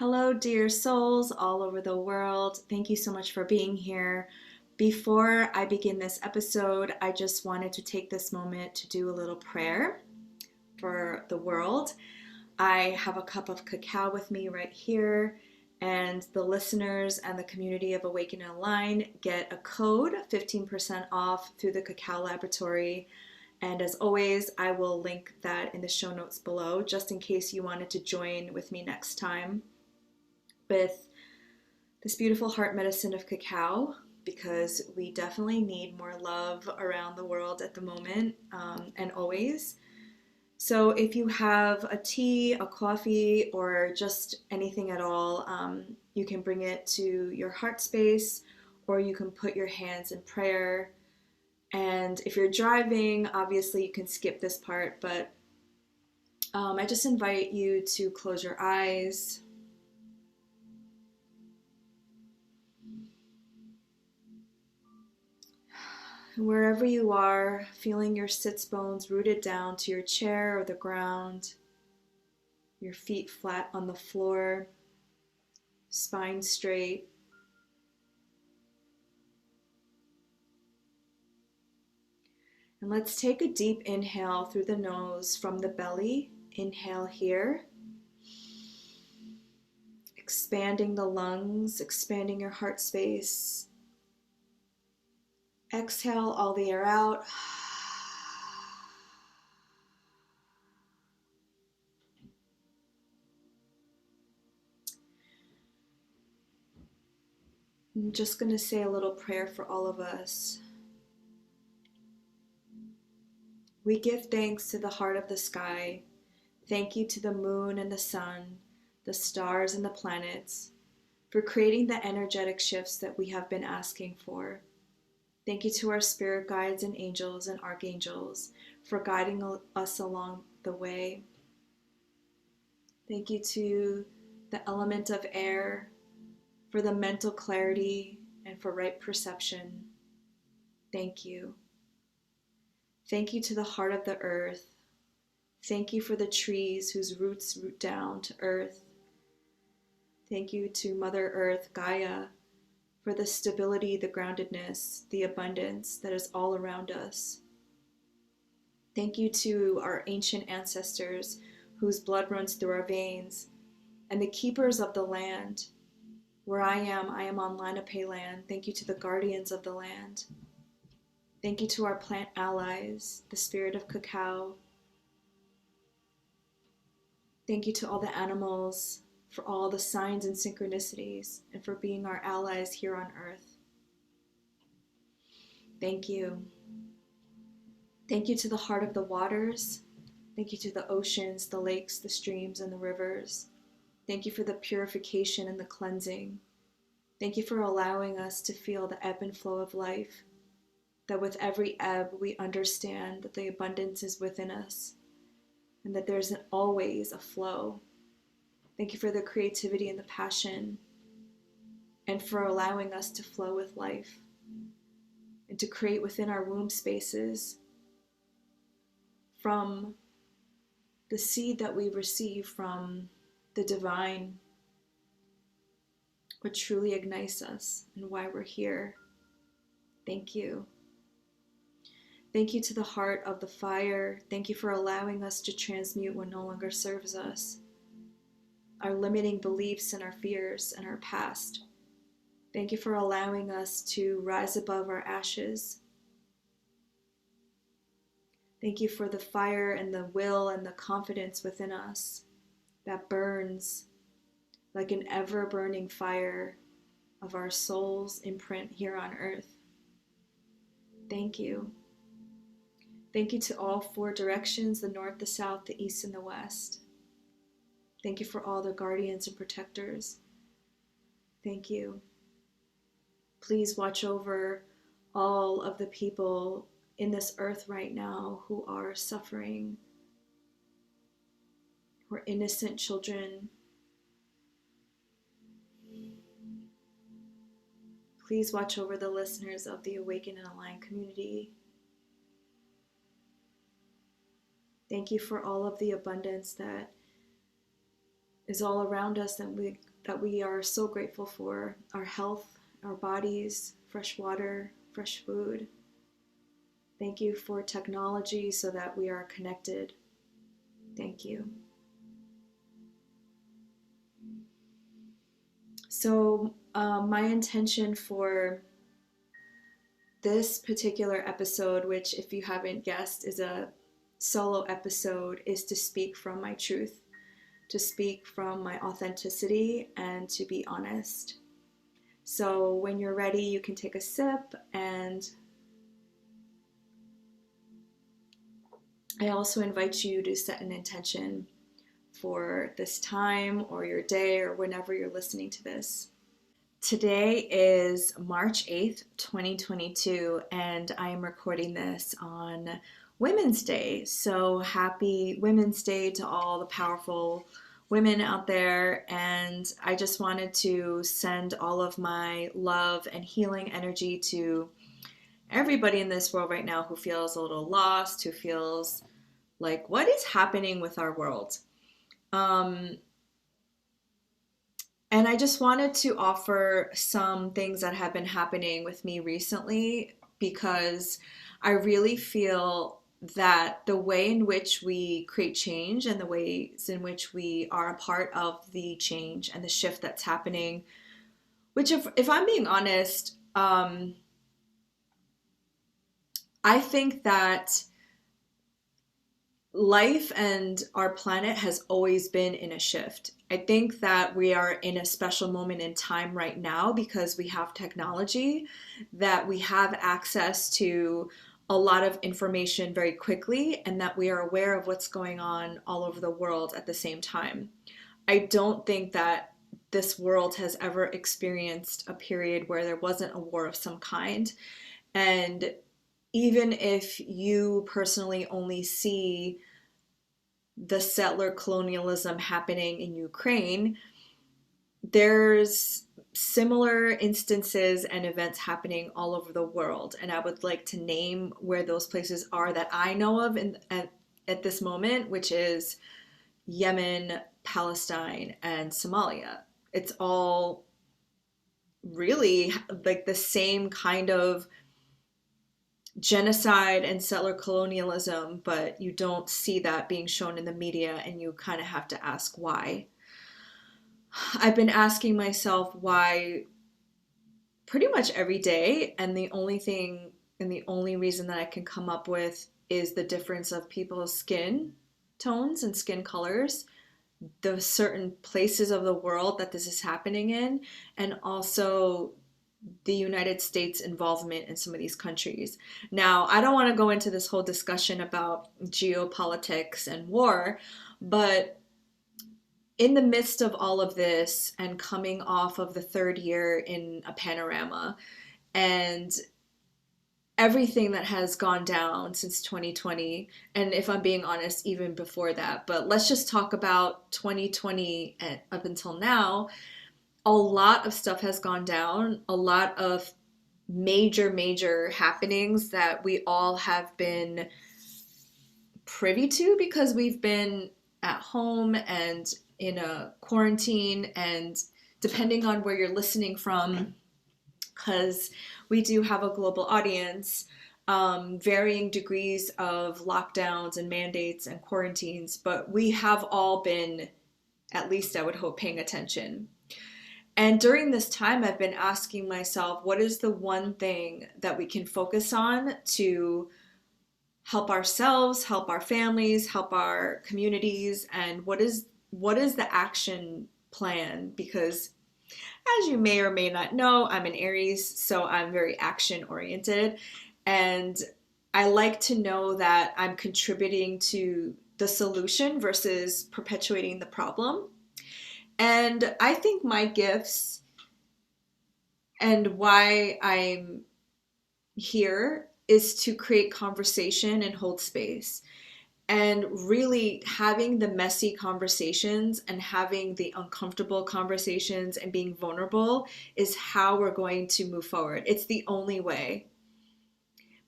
Hello, dear souls all over the world. Thank you so much for being here. Before I begin this episode, I just wanted to take this moment to do a little prayer for the world. I have a cup of cacao with me right here, and the listeners and the community of Awaken and Align get a code 15% off through the Cacao Laboratory. And as always, I will link that in the show notes below, just in case you wanted to join with me next time with this beautiful heart medicine of cacao, because we definitely need more love around the world at the moment, and always. So if you have a tea, a coffee, or just anything at all, you can bring it to your heart space, or you can put your hands in prayer. And if you're driving, obviously you can skip this part, but I just invite you to close your eyes. Wherever you are, feeling your sits bones rooted down to your chair or the ground, your feet flat on the floor, spine straight. And let's take a deep inhale through the nose from the belly. Inhale here, expanding the lungs, expanding your heart space. Exhale all the air out. I'm just going to say a little prayer for all of us. We give thanks to the heart of the sky. Thank you to the moon and the sun, the stars and the planets, for creating the energetic shifts that we have been asking for. Thank you to our spirit guides and angels and archangels for guiding us along the way. Thank you to the element of air for the mental clarity and for right perception. Thank you. Thank you to the heart of the earth. Thank you for the trees whose roots root down to earth. Thank you to Mother Earth, Gaia, for the stability, the groundedness, the abundance that is all around us. Thank you to our ancient ancestors whose blood runs through our veins, and the keepers of the land. Where I am on Lenape land. Thank you to the guardians of the land. Thank you to our plant allies, the spirit of cacao. Thank you to all the animals, for all the signs and synchronicities, and for being our allies here on earth. Thank you. Thank you to the heart of the waters. Thank you to the oceans, the lakes, the streams, and the rivers. Thank you for the purification and the cleansing. Thank you for allowing us to feel the ebb and flow of life, that with every ebb we understand that the abundance is within us, and that there's always a flow. Thank you for the creativity and the passion, and for allowing us to flow with life and to create within our womb spaces from the seed that we receive from the divine, what truly ignites us and why we're here. Thank you. Thank you to the heart of the fire. Thank you for allowing us to transmute what no longer serves us, our limiting beliefs and our fears and our past. Thank you for allowing us to rise above our ashes. Thank you for the fire and the will and the confidence within us that burns like an ever-burning fire of our soul's imprint here on earth. Thank you. Thank you to all four directions, the north, the south, the east, and the west. Thank you for all the guardians and protectors. Thank you. Please watch over all of the people in this earth right now who are suffering, who are innocent children. Please watch over the listeners of the Awaken and Align community. Thank you for all of the abundance that is all around us, that we that we are so grateful for: our health, our bodies, fresh water, fresh food. Thank you for technology so that we are connected. Thank you. So my intention for this particular episode, which if you haven't guessed is a solo episode, is to speak from my truth, to speak from my authenticity, and to be honest. So when you're ready, you can take a sip, and I also invite you to set an intention for this time or your day or whenever you're listening to this. Today is March 8th, 2022, and I am recording this on Women's Day. So happy Women's Day to all the powerful women out there. And I just wanted to send all of my love and healing energy to everybody in this world right now who feels a little lost, who feels like, what is happening with our world? And I just wanted to offer some things that have been happening with me recently, because I really feel that the way in which we create change and the ways in which we are a part of the change and the shift that's happening, which if I'm being honest, I think that life and our planet has always been in a shift. I think that we are in a special moment in time right now because we have technology, that we have access to a lot of information very quickly, and that we are aware of what's going on all over the world at the same time. I don't think that this world has ever experienced a period where there wasn't a war of some kind. And even if you personally only see the settler colonialism happening in Ukraine, there's similar instances and events happening all over the world. And I would like to name where those places are that I know of at this moment, which is Yemen, Palestine, and Somalia. It's all really like the same kind of genocide and settler colonialism, but you don't see that being shown in the media, and you kind of have to ask why. I've been asking myself why pretty much every day, and the only reason that I can come up with is the difference of people's skin tones and skin colors, the certain places of the world that this is happening in, and also the United States involvement in some of these countries. Now, I don't want to go into this whole discussion about geopolitics and war, but in the midst of all of this and coming off of the third year in a panorama and everything that has gone down since 2020, and if I'm being honest, even before that, but let's just talk about 2020 and up until now, a lot of stuff has gone down, a lot of major happenings that we all have been privy to because we've been at home and in a quarantine, and depending on where you're listening from, because we do have a global audience, varying degrees of lockdowns and mandates and quarantines, but we have all been, at least I would hope, paying attention. And during this time, I've been asking myself, what is the one thing that we can focus on to help ourselves, help our families, help our communities, and what is the action plan? Because as you may or may not know, I'm an Aries, so I'm very action oriented, and I like to know that I'm contributing to the solution versus perpetuating the problem. And I think my gifts and why I'm here is to create conversation and hold space. And really having the messy conversations and having the uncomfortable conversations and being vulnerable is how we're going to move forward. It's the only way.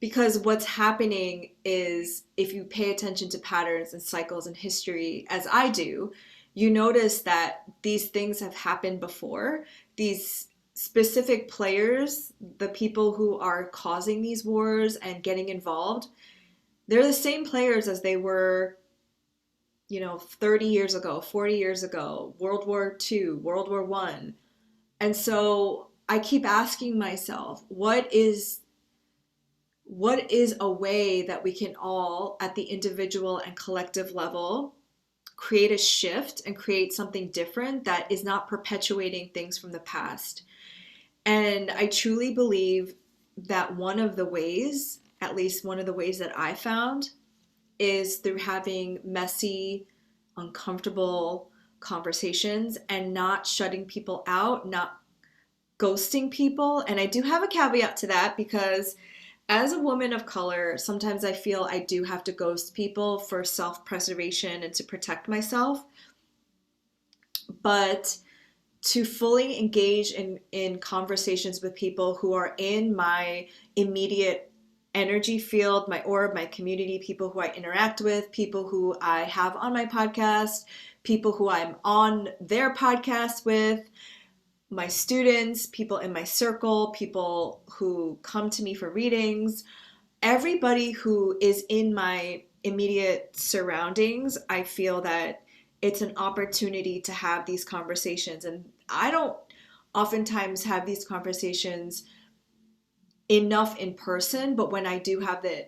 Because what's happening is, if you pay attention to patterns and cycles and history, as I do, you notice that these things have happened before. These specific players, the people who are causing these wars and getting involved, they're the same players as they were, 30 years ago, 40 years ago, World War II, World War I. And so I keep asking myself, what is a way that we can all, at the individual and collective level, create a shift and create something different that is not perpetuating things from the past? And I truly believe that one of the ways, at least one of the ways that I found, is through having messy, uncomfortable conversations and not shutting people out, not ghosting people. And I do have a caveat to that, because as a woman of color, sometimes I feel I do have to ghost people for self-preservation and to protect myself. But to fully engage in conversations with people who are in my immediate energy field, my orb, my community, people who I interact with, people who I have on my podcast, people who I'm on their podcast with, my students, people in my circle, people who come to me for readings, everybody who is in my immediate surroundings, I feel that it's an opportunity to have these conversations. And I don't oftentimes have these conversations enough in person, but when I do have the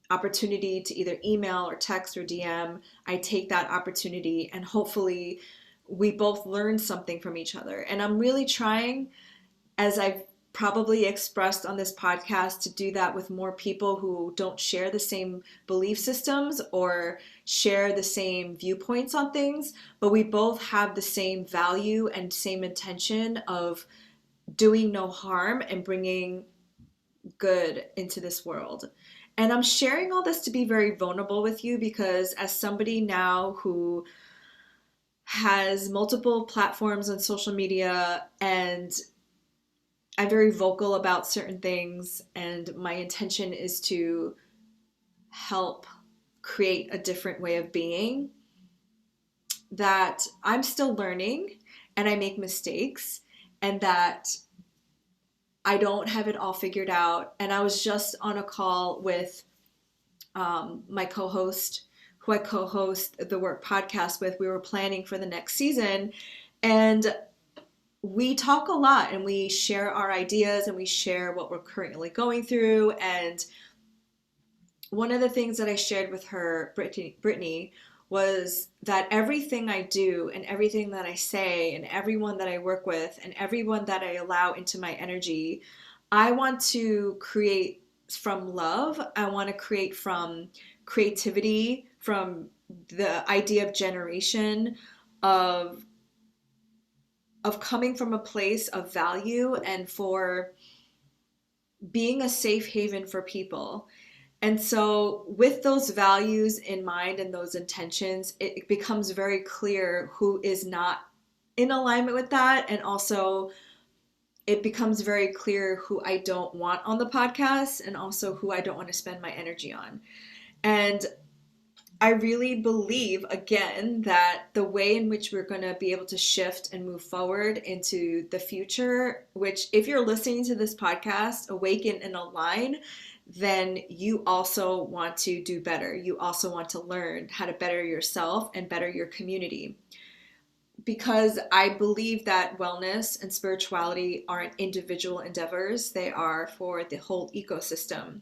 opportunity to either email or text or DM, I take that opportunity, and hopefully we both learn something from each other. And I'm really trying, as I've probably expressed on this podcast, to do that with more people who don't share the same belief systems or share the same viewpoints on things, but we both have the same value and same intention of doing no harm and bringing good into this world. And I'm sharing all this to be very vulnerable with you, because as somebody now who has multiple platforms on social media, and I'm very vocal about certain things, and my intention is to help create a different way of being, that I'm still learning and I make mistakes, and that I don't have it all figured out. And I was just on a call with my co-host, who I co-host the Work podcast with. We were planning for the next season, and we talk a lot, and we share our ideas, and we share what we're currently going through. And one of the things that I shared with her, Brittany, was that everything I do and everything that I say and everyone that I work with and everyone that I allow into my energy, I want to create from love. I want to create from creativity, from the idea of generation, of coming from a place of value, and for being a safe haven for people. And so with those values in mind and those intentions, it becomes very clear who is not in alignment with that. And also it becomes very clear who I don't want on the podcast, and also who I don't want to spend my energy on. And I really believe, again, that the way in which we're going to be able to shift and move forward into the future, which if you're listening to this podcast, Awaken and Align, then you also want to do better. You also want to learn how to better yourself and better your community. Because I believe that wellness and spirituality aren't individual endeavors. They are for the whole ecosystem.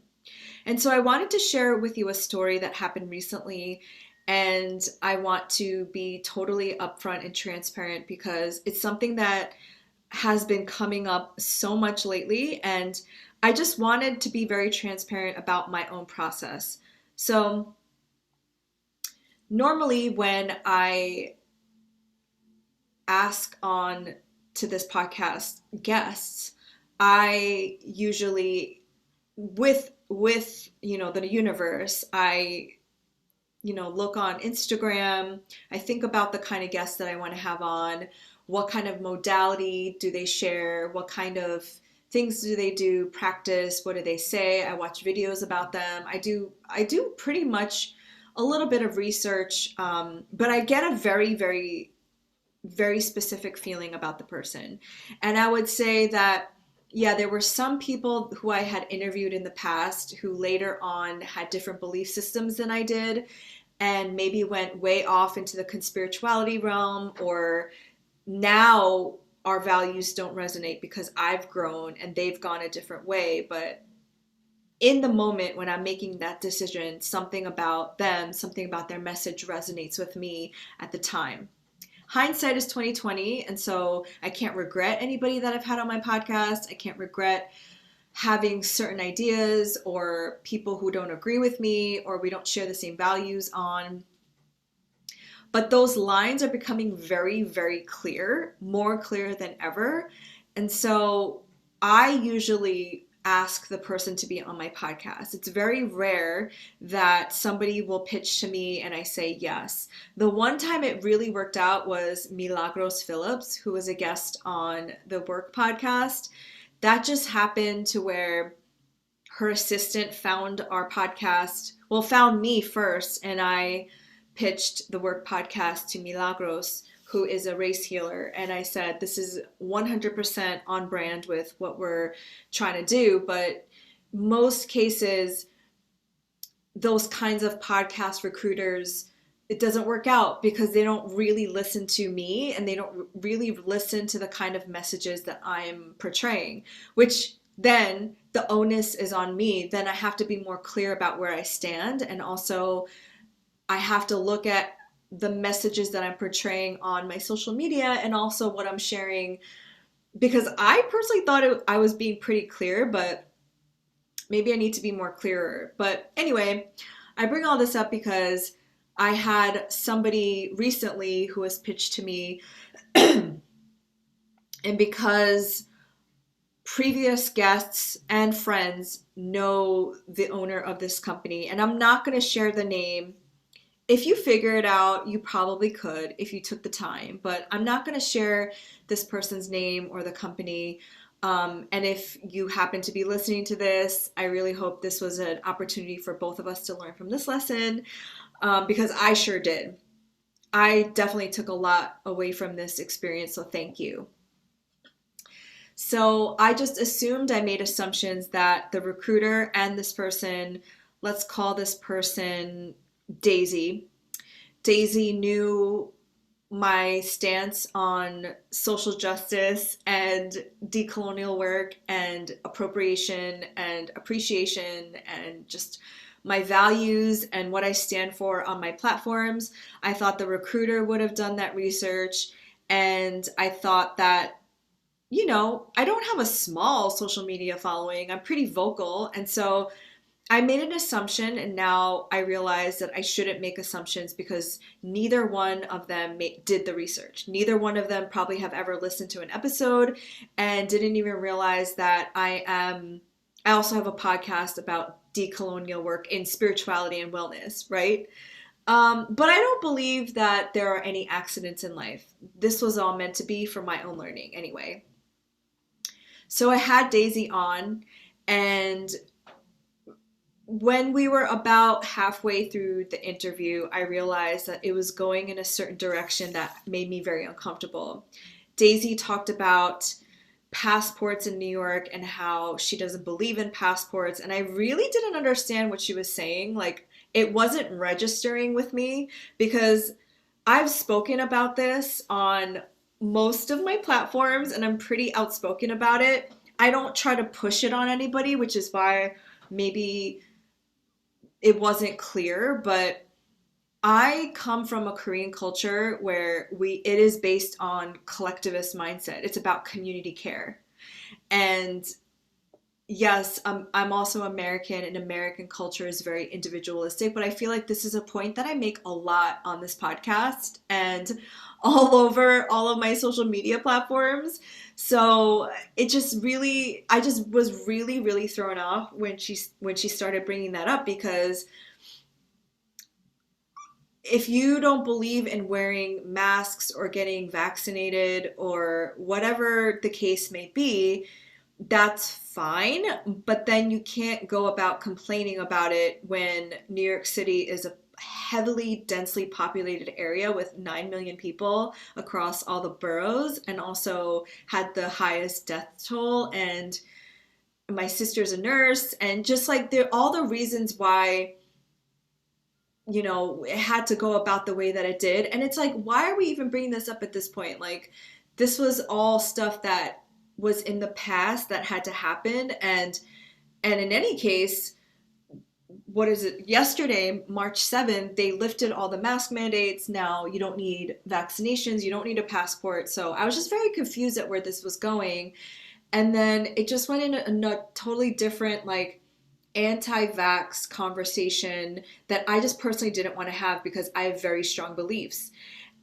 And so I wanted to share with you a story that happened recently, and I want to be totally upfront and transparent, because it's something that has been coming up so much lately, and I just wanted to be very transparent about my own process. So normally when I ask on to this podcast guests, I usually, with the universe, I look on Instagram, I think about the kind of guests that I want to have on, what kind of modality do they share, what kind of things do they do, practice, what do they say, I watch videos about them. I do pretty much a little bit of research, but I get a very, very, very specific feeling about the person. And I would say that, yeah, there were some people who I had interviewed in the past who later on had different belief systems than I did, and maybe went way off into the conspirituality realm, or now our values don't resonate because I've grown and they've gone a different way. But in the moment when I'm making that decision, something about them, something about their message resonates with me at the time. Hindsight is 2020, and so I can't regret anybody that I've had on my podcast. I can't regret having certain ideas or people who don't agree with me or we don't share the same values on. But those lines are becoming very, very clear, more clear than ever. And so I usually ask the person to be on my podcast. It's very rare that somebody will pitch to me and I say yes. The one time it really worked out was Milagros Phillips, who was a guest on the Work podcast. That just happened to where her assistant found our podcast, well, found me first, and I pitched the Work podcast to Milagros, who is a race healer. And I said, this is 100% on brand with what we're trying to do. But most cases, those kinds of podcast recruiters, it doesn't work out because they don't really listen to me and they don't really listen to the kind of messages that I'm portraying, which then the onus is on me. Then I have to be more clear about where I stand. And also I have to look at the messages that I'm portraying on my social media and also what I'm sharing, because I personally thought I was being pretty clear, but maybe I need to be more clearer. But anyway, I bring all this up because I had somebody recently who was pitched to me and because previous guests and friends know the owner of this company, and I'm not going to share the name. If you figure it out, you probably could if you took the time, but I'm not going to share this person's name or the company. And if you happen to be listening to this, I really hope this was an opportunity for both of us to learn from this lesson, because I sure did. I definitely took a lot away from this experience, so thank you. So I just assumed, I made assumptions that the recruiter and this person, let's call this person Daisy. Daisy knew my stance on social justice and decolonial work and appropriation and appreciation and just my values and what I stand for on my platforms. I thought the recruiter would have done that research, and I thought that, you know, I don't have a small social media following. I'm pretty vocal, and so I made an assumption, and now I realize that I shouldn't make assumptions because neither one of them did the research. Neither one of them probably have ever listened to an episode and didn't even realize that I also have a podcast about decolonial work in spirituality and wellness, right? But I don't believe that there are any accidents in life. This was all meant to be for my own learning anyway. So I had Daisy on, and when we were about halfway through the interview, I realized that it was going in a certain direction that made me very uncomfortable. Daisy talked about passports in New York and how she doesn't believe in passports, and I really didn't understand what she was saying. Like, it wasn't registering with me because I've spoken about this on most of my platforms and I'm pretty outspoken about it. I don't try to push it on anybody, which is why maybe it wasn't clear, but I come from a Korean culture where it is based on collectivist mindset. It's about community care. And yes, I'm also American, and American culture is very individualistic, but I feel like this is a point that I make a lot on this podcast and all over all of my social media platforms. So it just really, I just was really, really thrown off when she started bringing that up, because if you don't believe in wearing masks or getting vaccinated or whatever the case may be, that's fine, but then you can't go about complaining about it when New York City is heavily densely populated area with 9 million people across all the boroughs, and also had the highest death toll. And my sister's a nurse, and just like there all the reasons why, you know, it had to go about the way that it did. And it's like, why are we even bringing this up at this point? Like, this was all stuff that was in the past that had to happen. And in any case, what is it? Yesterday, March 7th, they lifted all the mask mandates. Now you don't need vaccinations, you don't need a passport. So I was just very confused at where this was going. And then it just went in a totally different, like, anti-vax conversation that I just personally didn't want to have because I have very strong beliefs.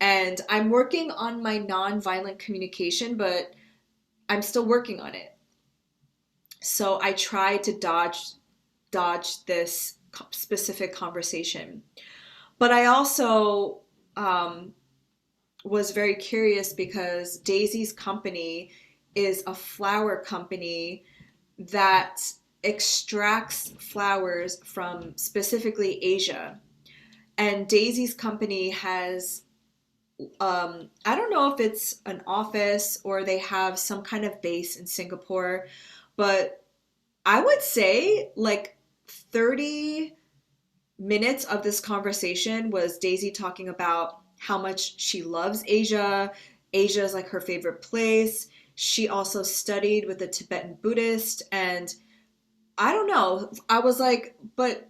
And I'm working on my non-violent communication, but I'm still working on it. So I try to dodge this specific conversation. But I also was very curious because Daisy's company is a flower company that extracts flowers from specifically Asia. And Daisy's company has, I don't know if it's an office or they have some kind of base in Singapore, but I would say like 30 minutes of this conversation was Daisy talking about how much she loves Asia. Asia is like her favorite place. She also studied with a Tibetan Buddhist, and I don't know. I was like, but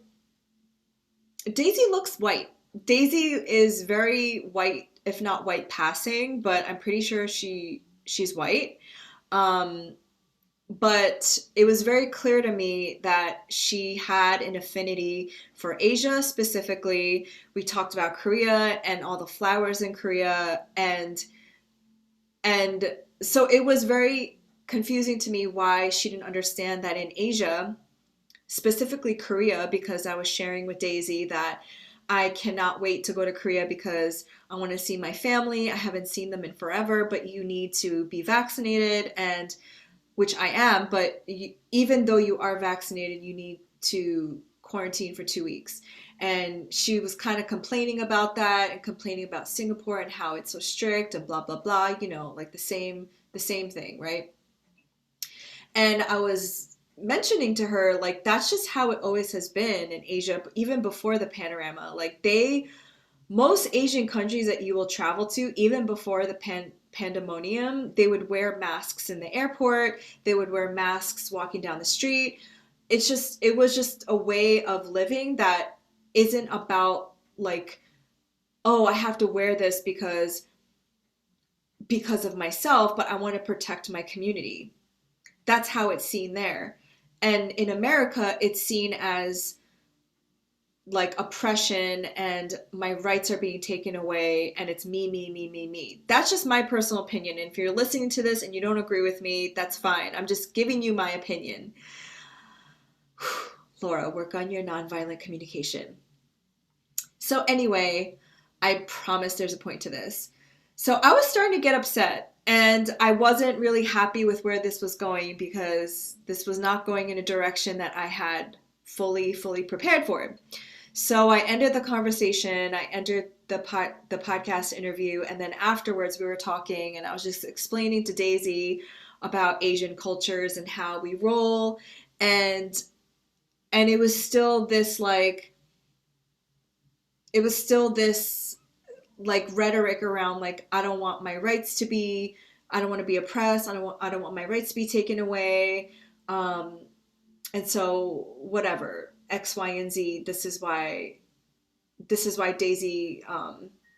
Daisy looks white. Daisy is very white, if not white passing, but I'm pretty sure she's white. Um, but it was very clear to me that she had an affinity for Asia specifically. We talked about Korea and all the flowers in Korea, and so it was very confusing to me why she didn't understand that in Asia, specifically Korea, because I was sharing with Daisy that I cannot wait to go to Korea because I want to see my family. I haven't seen them in forever, but you need to be vaccinated, and which I am, but even though you are vaccinated, you need to quarantine for 2 weeks. And she was kind of complaining about that and complaining about Singapore and how it's so strict and blah, blah, blah, you know, like the same thing, right? And I was mentioning to her, like, that's just how it always has been in Asia, even before the panorama. Like, most Asian countries that you will travel to, even before the pandemonium, they would wear masks in the airport. They would wear masks walking down the street. It was just a way of living that isn't about like, oh, I have to wear this because of myself, but I want to protect my community. That's how it's seen there. And in America, it's seen as like oppression and my rights are being taken away and it's me, me, me, me, me. That's just my personal opinion. And if you're listening to this and you don't agree with me, that's fine. I'm just giving you my opinion. Laura, work on your nonviolent communication. So anyway, I promise there's a point to this. So I was starting to get upset, and I wasn't really happy with where this was going because this was not going in a direction that I had fully prepared for. So I ended the conversation, I entered the podcast interview, and then afterwards we were talking, and I was just explaining to Daisy about Asian cultures and how we roll, and it was still this like, rhetoric around like, I don't want my rights to be, I don't want to be oppressed, I don't want my rights to be taken away, and so whatever, X, Y, and Z. This is why Daisy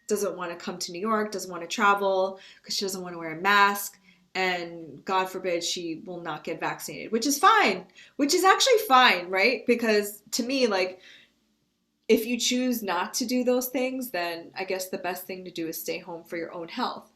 doesn't want to come to New York, doesn't want to travel because she doesn't want to wear a mask, and God forbid she will not get vaccinated, which is fine, which is actually fine, right? Because to me, like, if you choose not to do those things, then I guess the best thing to do is stay home for your own health.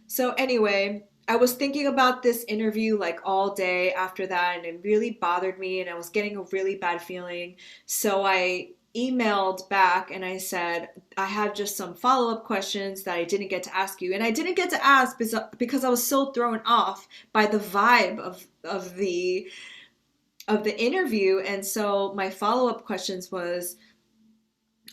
So anyway, I was thinking about this interview like all day after that, and it really bothered me, and I was getting a really bad feeling. So I emailed back and I said, I have just some follow-up questions that I didn't get to ask you. And I didn't get to ask because I was so thrown off by the vibe of the interview. And so my follow-up questions was,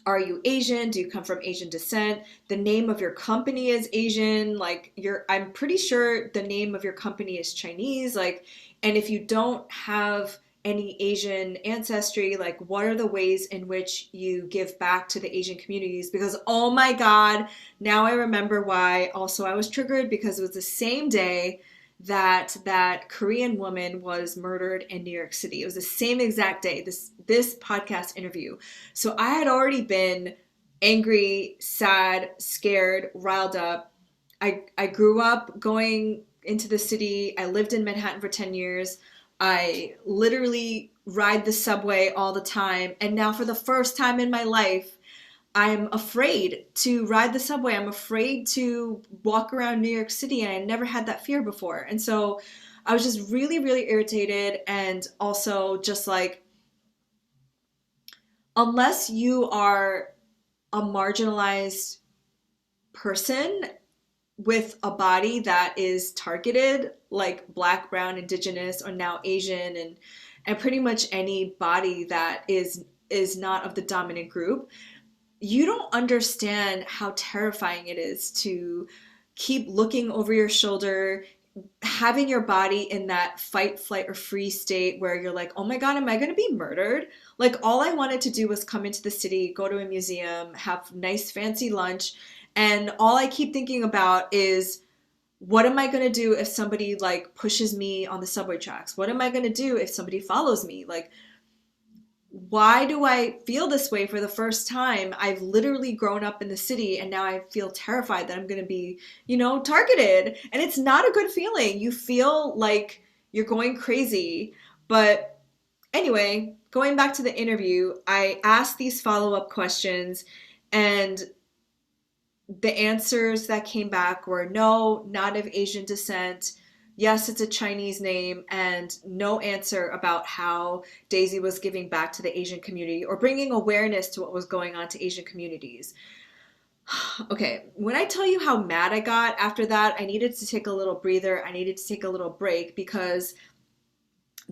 Are you Asian? Do you come from Asian descent? The name of your company is Asian. Like I'm pretty sure the name of your company is Chinese. Like, and if you don't have any Asian ancestry, like what are the ways in which you give back to the Asian communities? Because oh my God, now I remember why. Also, I was triggered because it was the same day that Korean woman was murdered in New York City. It was the same exact day, this podcast interview. So I had already been angry, sad, scared, riled up. I grew up going into the city. I lived in Manhattan for 10 years. I literally ride the subway all the time. And now for the first time in my life, I'm afraid to ride the subway. I'm afraid to walk around New York City, and I never had that fear before. And so I was just really, really irritated, and also just like, unless you are a marginalized person with a body that is targeted, like Black, Brown, Indigenous, or now Asian, and pretty much any body that is not of the dominant group, you don't understand how terrifying it is to keep looking over your shoulder, having your body in that fight, flight, or freeze state where you're like, oh my God, am I going to be murdered? Like, all I wanted to do was come into the city, go to a museum, have nice fancy lunch. And all I keep thinking about is, what am I going to do if somebody like pushes me on the subway tracks? What am I going to do if somebody follows me? Like, why do I feel this way for the first time? I've literally grown up in the city, and now I feel terrified that I'm going to be, targeted. And it's not a good feeling. You feel like you're going crazy. But anyway, going back to the interview, I asked these follow-up questions, and the answers that came back were no, not of Asian descent. Yes, it's a Chinese name, and no answer about how Daisy was giving back to the Asian community or bringing awareness to what was going on to Asian communities. Okay, when I tell you how mad I got after that, I needed to take a little breather. I needed to take a little break, because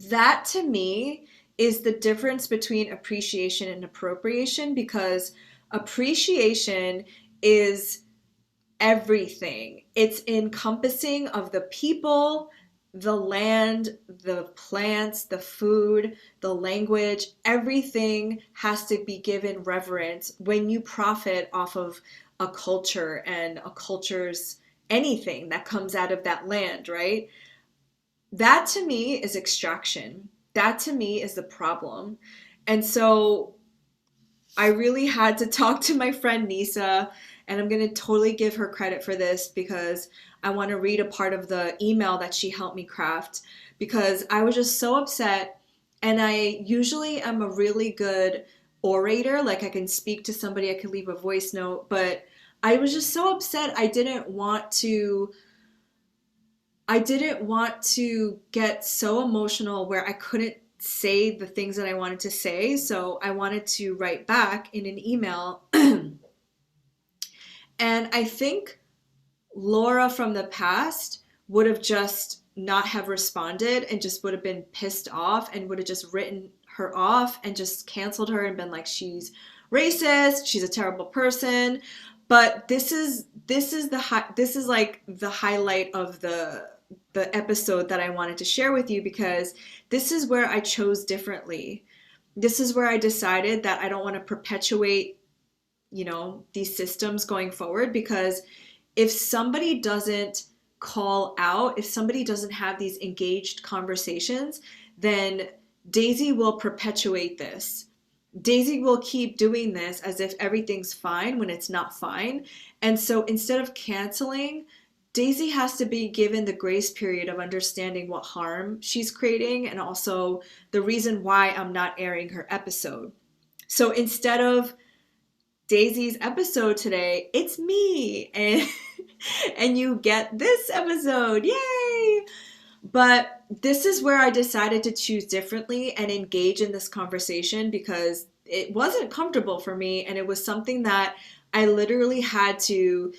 that to me is the difference between appreciation and appropriation, because appreciation is everything. It's encompassing of the people, the land, the plants, the food, the language. Everything has to be given reverence when you profit off of a culture and a culture's anything that comes out of that land, right? That to me is extraction. That to me is the problem. And so I really had to talk to my friend Nisa, and I'm going to totally give her credit for this, because I want to read a part of the email that she helped me craft, because I was just so upset. And I usually am a really good orator. Like, I can speak to somebody, I can leave a voice note, but I was just so upset. I didn't want to get so emotional where I couldn't say the things that I wanted to say. So I wanted to write back in an email. And I think Laura from the past would have just not have responded and just would have been pissed off and would have just written her off and just canceled her and been like, she's racist, she's a terrible person. But this is like the highlight of the episode that I wanted to share with you, because this is where I chose differently. This is where I decided that I don't want to perpetuate, these systems going forward, because if somebody doesn't call out, if somebody doesn't have these engaged conversations, then Daisy will perpetuate this. Daisy will keep doing this as if everything's fine when it's not fine. And so instead of canceling, Daisy has to be given the grace period of understanding what harm she's creating, and also the reason why I'm not airing her episode. So instead of Daisy's episode today, it's me, and you get this episode, yay! But this is where I decided to choose differently and engage in this conversation, because it wasn't comfortable for me, and it was something that I literally had to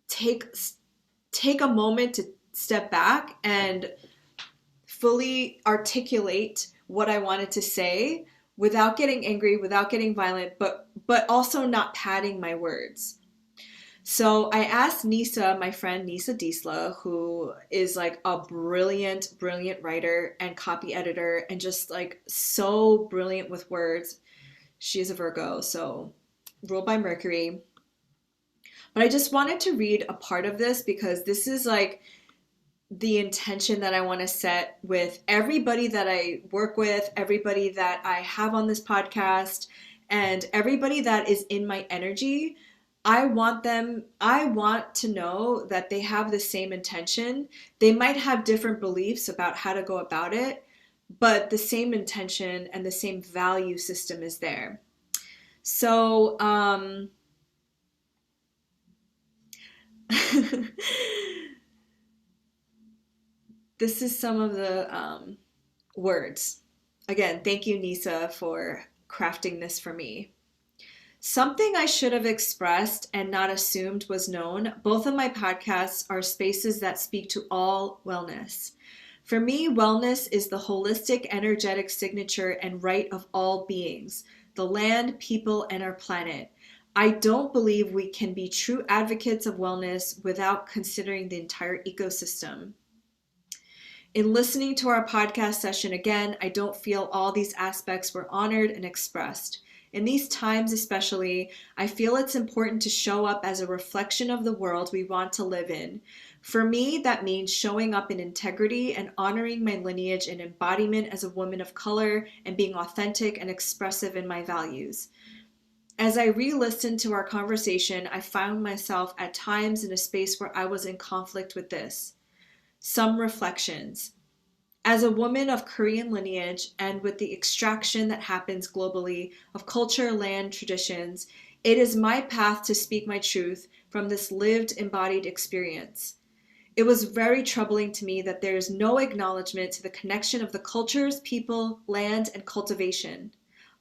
take a moment to step back and fully articulate what I wanted to say without getting angry, without getting violent, but but also not padding my words. So I asked Nisa, my friend Nisa Diesla, who is like a brilliant, brilliant writer and copy editor and just like so brilliant with words. She's a Virgo, so ruled by Mercury. But I just wanted to read a part of this because this is like the intention that I want to set with everybody that I work with, everybody that I have on this podcast, and everybody that is in my energy. I want to know that they have the same intention. They might have different beliefs about how to go about it, but the same intention and the same value system is there. So, this is some of the words. Again, thank you, Nisa, for crafting this for me. Something I should have expressed and not assumed was known. Both of my podcasts are spaces that speak to all wellness. For me, wellness is the holistic, energetic signature and right of all beings, the land, people, and our planet. I don't believe we can be true advocates of wellness without considering the entire ecosystem. In listening to our podcast session again, I don't feel all these aspects were honored and expressed. In these times especially, I feel it's important to show up as a reflection of the world we want to live in. For me, that means showing up in integrity and honoring my lineage and embodiment as a woman of color and being authentic and expressive in my values. As I re-listened to our conversation, I found myself at times in a space where I was in conflict with this. Some reflections. As a woman of Korean lineage and with the extraction that happens globally of culture, land, traditions, it is my path to speak my truth from this lived, embodied experience. It was very troubling to me that there is no acknowledgement to the connection of the cultures, people, land, and cultivation.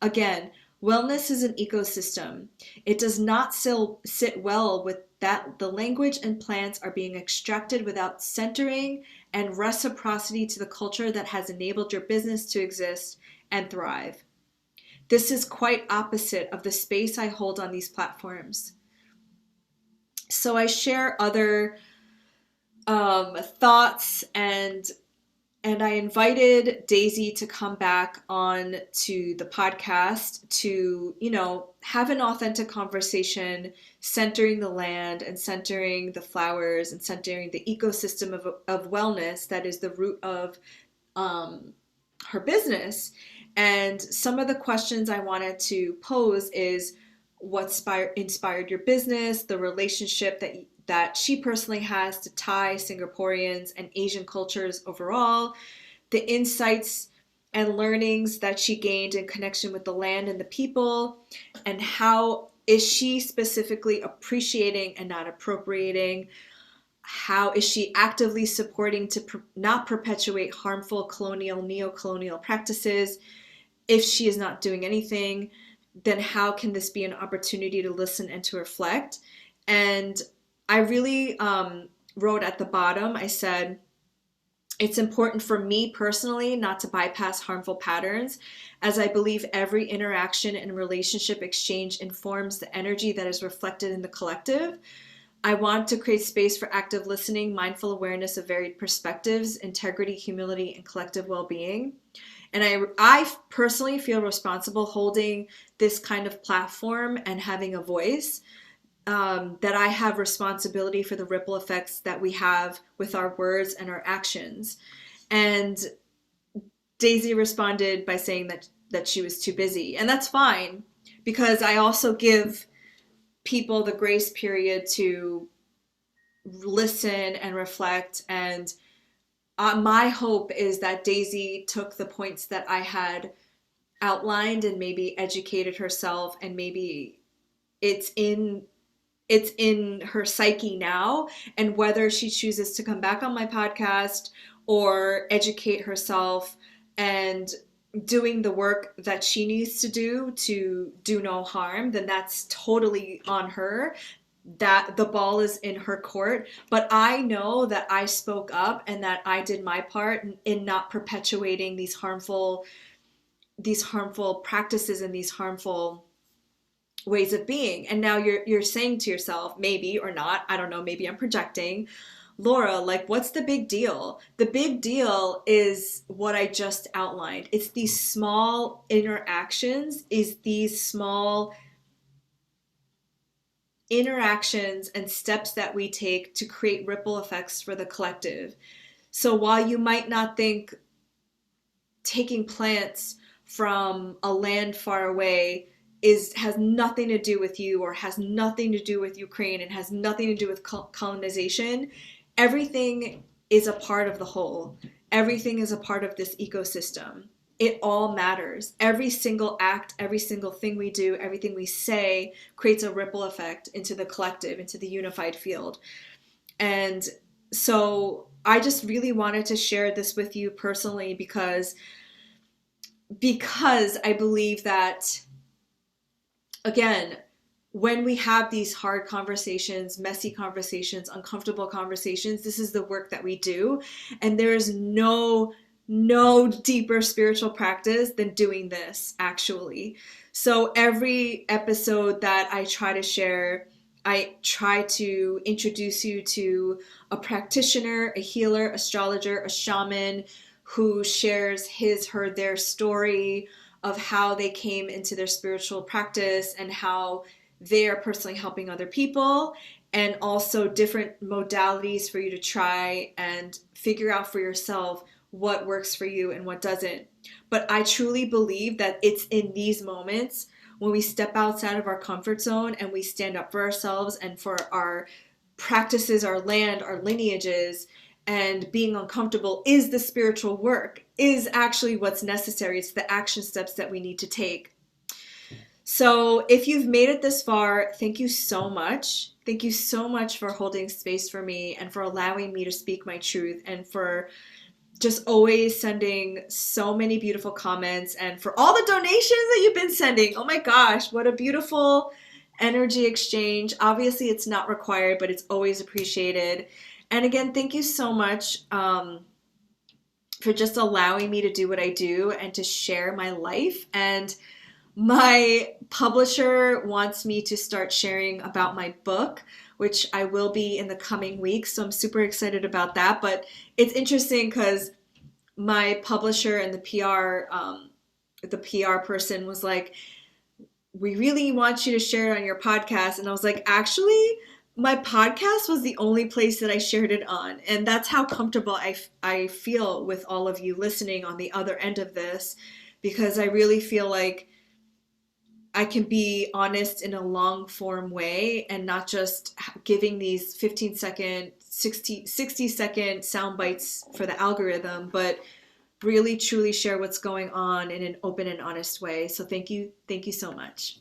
Again, wellness is an ecosystem. It does not sit well with that the language and plants are being extracted without centering and reciprocity to the culture that has enabled your business to exist and thrive. This is quite opposite of the space I hold on these platforms. So I share other thoughts and I invited Daisy to come back on to the podcast to, have an authentic conversation centering the land and centering the flowers and centering the ecosystem of wellness that is the root of her business. And some of the questions I wanted to pose is what inspired your business, the relationship that she personally has to Thai, Singaporeans, and Asian cultures overall, the insights and learnings that she gained in connection with the land and the people, and how is she specifically appreciating and not appropriating? How is she actively supporting to not perpetuate harmful colonial, neo-colonial practices? If she is not doing anything, then how can this be an opportunity to listen and to reflect? And I really wrote at the bottom, I said, it's important for me personally not to bypass harmful patterns, as I believe every interaction and relationship exchange informs the energy that is reflected in the collective. I want to create space for active listening, mindful awareness of varied perspectives, integrity, humility, and collective well-being. And I personally feel responsible holding this kind of platform and having a voice. That I have responsibility for the ripple effects that we have with our words and our actions. And Daisy responded by saying that she was too busy. And that's fine, because I also give people the grace period to listen and reflect. And my hope is that Daisy took the points that I had outlined and maybe educated herself, and maybe it's in her psyche now, and whether she chooses to come back on my podcast or educate herself and doing the work that she needs to do no harm, then that's totally on her. That the ball is in her court. But I know that I spoke up and that I did my part in not perpetuating these harmful practices and these harmful ways of being. And now you're saying to yourself, maybe or not, I don't know, maybe I'm projecting, Laura, like, what's the big deal? The big deal is what I just outlined. It's these small interactions, and steps that we take to create ripple effects for the collective. So while you might not think taking plants from a land far away has nothing to do with you, or has nothing to do with Ukraine, and has nothing to do with colonization, everything is a part of the whole. Everything is a part of this ecosystem. It all matters. Every single act, every single thing we do, everything we say creates a ripple effect into the collective, into the unified field. And so I just really wanted to share this with you personally because I believe that, again, when we have these hard conversations, messy conversations, uncomfortable conversations, this is the work that we do. And there is no deeper spiritual practice than doing this, actually. So every episode that I try to share, I try to introduce you to a practitioner, a healer, astrologer, a shaman who shares their story of how they came into their spiritual practice and how they are personally helping other people, and also different modalities for you to try and figure out for yourself what works for you and what doesn't. But I truly believe that it's in these moments when we step outside of our comfort zone and we stand up for ourselves and for our practices, our land, our lineages, and being uncomfortable is the spiritual work, is actually what's necessary. It's the action steps that we need to take. So if you've made it this far, thank you so much. Thank you so much for holding space for me and for allowing me to speak my truth, and for just always sending so many beautiful comments, and for all the donations that you've been sending. Oh my gosh, what a beautiful energy exchange. Obviously, it's not required, but it's always appreciated. And again, thank you so much for just allowing me to do what I do and to share my life. And my publisher wants me to start sharing about my book, which I will be in the coming weeks. So I'm super excited about that. But it's interesting because my publisher and the PR person was like, we really want you to share it on your podcast. And I was like, actually, my podcast was the only place that I shared it on. And that's how comfortable I feel with all of you listening on the other end of this, because I really feel like I can be honest in a long form way and not just giving these 15-second, 60-second sound bites for the algorithm, but really truly share what's going on in an open and honest way. So thank you so much.